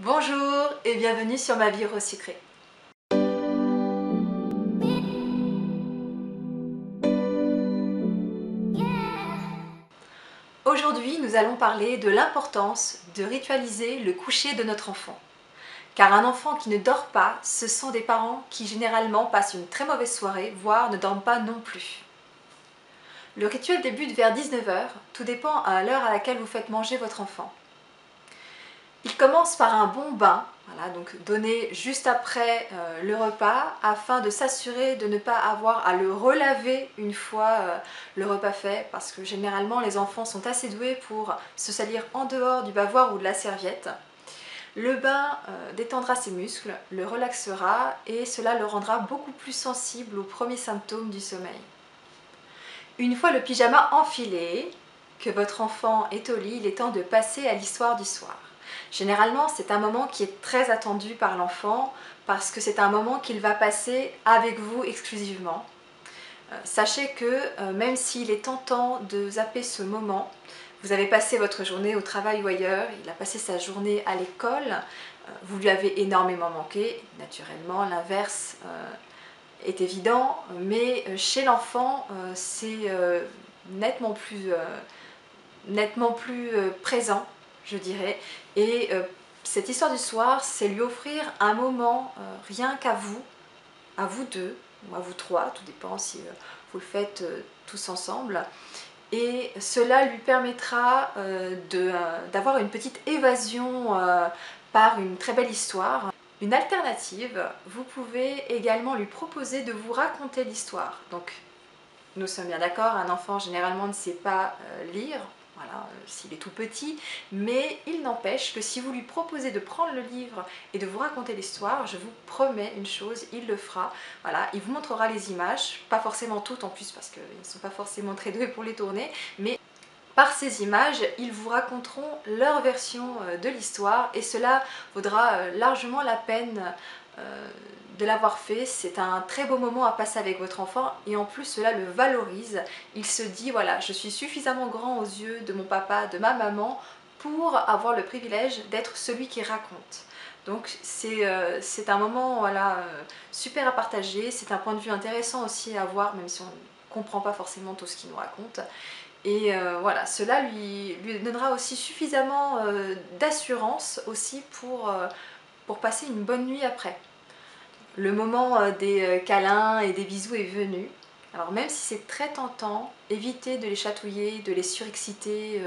Bonjour et bienvenue sur ma vie resucrée. Aujourd'hui, nous allons parler de l'importance de ritualiser le coucher de notre enfant. Car un enfant qui ne dort pas, ce sont des parents qui généralement passent une très mauvaise soirée, voire ne dorment pas non plus. Le rituel débute vers 19 h, tout dépend à l'heure à laquelle vous faites manger votre enfant. Il commence par un bon bain, voilà, donc donné juste après le repas, afin de s'assurer de ne pas avoir à le relaver une fois le repas fait, parce que généralement les enfants sont assez doués pour se salir en dehors du bavoir ou de la serviette. Le bain détendra ses muscles, le relaxera et cela le rendra beaucoup plus sensible aux premiers symptômes du sommeil. Une fois le pyjama enfilé, que votre enfant est au lit, il est temps de passer à l'histoire du soir. Généralement, c'est un moment qui est très attendu par l'enfant parce que c'est un moment qu'il va passer avec vous exclusivement. Sachez que même s'il est tentant de zapper ce moment, vous avez passé votre journée au travail ou ailleurs, il a passé sa journée à l'école, vous lui avez énormément manqué, naturellement l'inverse est évident, mais chez l'enfant c'est nettement plus présent, je dirais, et cette histoire du soir, c'est lui offrir un moment rien qu'à vous deux, ou à vous trois, tout dépend si vous le faites tous ensemble, et cela lui permettra d'avoir une petite évasion par une très belle histoire. Une alternative, vous pouvez également lui proposer de vous raconter l'histoire. Donc, nous sommes bien d'accord, un enfant généralement ne sait pas lire, voilà, s'il est tout petit, mais il n'empêche que si vous lui proposez de prendre le livre et de vous raconter l'histoire, je vous promets une chose, il le fera. Voilà, il vous montrera les images, pas forcément toutes en plus parce qu'ils ne sont pas forcément très doués pour les tourner, mais par ces images, ils vous raconteront leur version de l'histoire et cela vaudra largement la peine de l'avoir fait. C'est un très beau moment à passer avec votre enfant et en plus cela le valorise. Il se dit voilà, je suis suffisamment grand aux yeux de mon papa, de ma maman pour avoir le privilège d'être celui qui raconte. Donc c'est un moment voilà, super à partager, c'est un point de vue intéressant aussi à avoir même si on ne comprend pas forcément tout ce qu'il nous raconte. Et voilà, cela lui donnera aussi suffisamment d'assurance aussi pour passer une bonne nuit après. Le moment des câlins et des bisous est venu. Alors même si c'est très tentant, évitez de les chatouiller, de les surexciter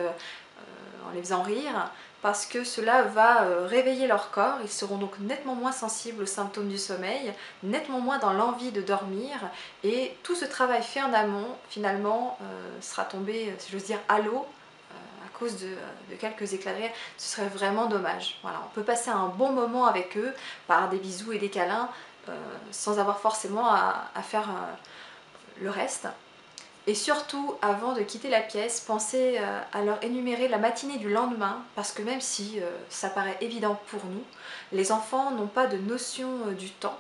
en les faisant rire, parce que cela va réveiller leur corps, ils seront donc nettement moins sensibles aux symptômes du sommeil, nettement moins dans l'envie de dormir, et tout ce travail fait en amont, finalement, sera tombé, si j'ose dire, à l'eau, à cause de quelques éclats de rire. Ce serait vraiment dommage. Voilà, on peut passer un bon moment avec eux, par des bisous et des câlins, sans avoir forcément à faire le reste. Et surtout, avant de quitter la pièce, pensez à leur énumérer la matinée du lendemain, parce que même si ça paraît évident pour nous, les enfants n'ont pas de notion du temps.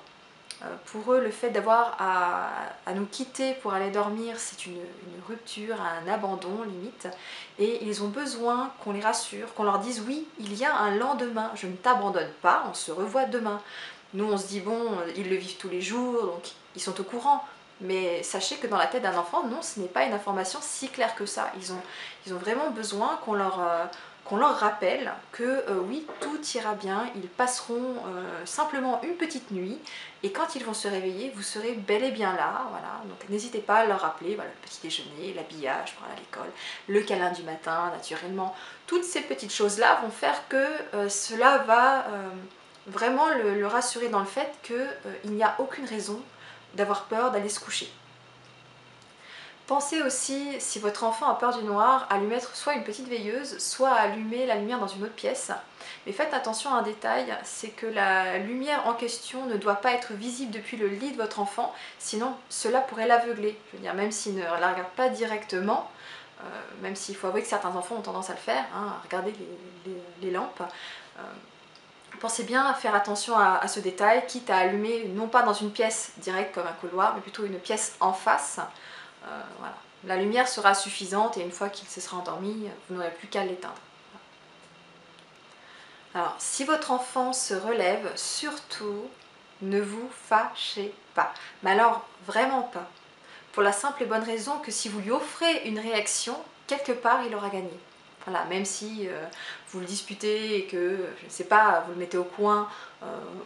Pour eux, le fait d'avoir à nous quitter pour aller dormir, c'est une rupture, un abandon limite. Et ils ont besoin qu'on les rassure, qu'on leur dise oui, il y a un lendemain, je ne t'abandonne pas, on se revoit demain. Nous, on se dit bon, ils le vivent tous les jours, donc ils sont au courant. Mais sachez que dans la tête d'un enfant, non, ce n'est pas une information si claire que ça. Ils ont vraiment besoin qu'on leur rappelle que oui, tout ira bien, ils passeront simplement une petite nuit et quand ils vont se réveiller, vous serez bel et bien là. Voilà. Donc n'hésitez pas à leur rappeler voilà, le petit déjeuner, l'habillage pour aller à l'école, le câlin du matin, naturellement. Toutes ces petites choses-là vont faire que cela va vraiment le rassurer dans le fait qu'il n'y a aucune raison d'avoir peur d'aller se coucher. Pensez aussi, si votre enfant a peur du noir, à lui mettre soit une petite veilleuse, soit à allumer la lumière dans une autre pièce. Mais faites attention à un détail, c'est que la lumière en question ne doit pas être visible depuis le lit de votre enfant, sinon cela pourrait l'aveugler. Je veux dire, même s'il ne la regarde pas directement, même s'il faut avouer que certains enfants ont tendance à le faire, hein, à regarder les lampes, pensez bien à faire attention à ce détail, quitte à allumer non pas dans une pièce directe comme un couloir, mais plutôt une pièce en face. Voilà. La lumière sera suffisante et une fois qu'il se sera endormi, vous n'aurez plus qu'à l'éteindre. Alors, si votre enfant se relève, surtout, ne vous fâchez pas. Mais alors, vraiment pas. Pour la simple et bonne raison que si vous lui offrez une réaction, quelque part, il aura gagné. Voilà, même si vous le disputez et que, je ne sais pas, vous le mettez au coin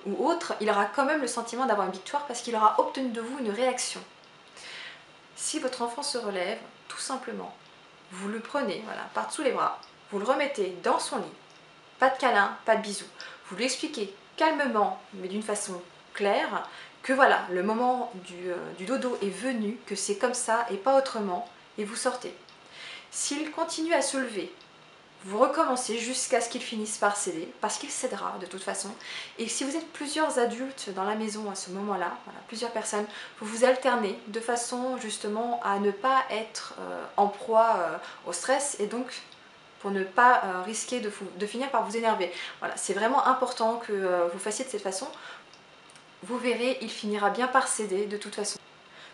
ou autre, il aura quand même le sentiment d'avoir une victoire parce qu'il aura obtenu de vous une réaction. Si votre enfant se relève, tout simplement, vous le prenez voilà, par-dessous les bras, vous le remettez dans son lit, pas de câlin, pas de bisous. Vous lui expliquez calmement, mais d'une façon claire, que voilà, le moment du dodo est venu, que c'est comme ça et pas autrement, et vous sortez. S'il continue à se lever, vous recommencez jusqu'à ce qu'il finisse par céder, parce qu'il cédera de toute façon. Et si vous êtes plusieurs adultes dans la maison à ce moment-là, voilà, plusieurs personnes, vous vous alternez de façon justement à ne pas être en proie au stress et donc pour ne pas risquer de finir par vous énerver. Voilà, c'est vraiment important que vous fassiez de cette façon. Vous verrez, il finira bien par céder de toute façon.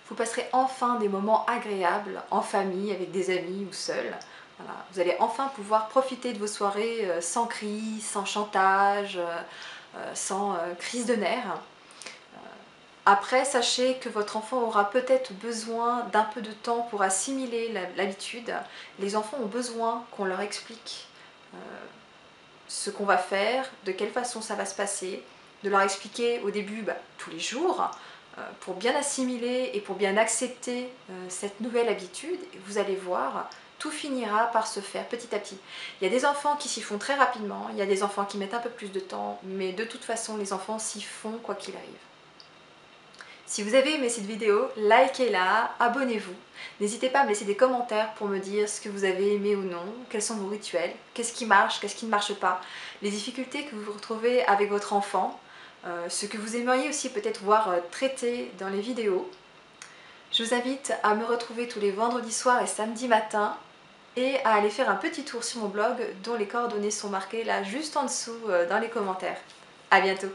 Vous passerez enfin des moments agréables en famille, avec des amis ou seuls. Voilà. Vous allez enfin pouvoir profiter de vos soirées sans cris, sans chantage, sans crise de nerfs. Après, sachez que votre enfant aura peut-être besoin d'un peu de temps pour assimiler l'habitude. Les enfants ont besoin qu'on leur explique ce qu'on va faire, de quelle façon ça va se passer, de leur expliquer au début tous les jours, pour bien assimiler et pour bien accepter cette nouvelle habitude. Vous allez voir, tout finira par se faire petit à petit. Il y a des enfants qui s'y font très rapidement, il y a des enfants qui mettent un peu plus de temps, mais de toute façon les enfants s'y font quoi qu'il arrive. Si vous avez aimé cette vidéo, likez-la, abonnez-vous. N'hésitez pas à me laisser des commentaires pour me dire ce que vous avez aimé ou non, quels sont vos rituels, qu'est-ce qui marche, qu'est-ce qui ne marche pas, les difficultés que vous retrouvez avec votre enfant, ce que vous aimeriez aussi peut-être voir traité dans les vidéos. Je vous invite à me retrouver tous les vendredis soirs et samedis matin et à aller faire un petit tour sur mon blog dont les coordonnées sont marquées là juste en dessous dans les commentaires. À bientôt!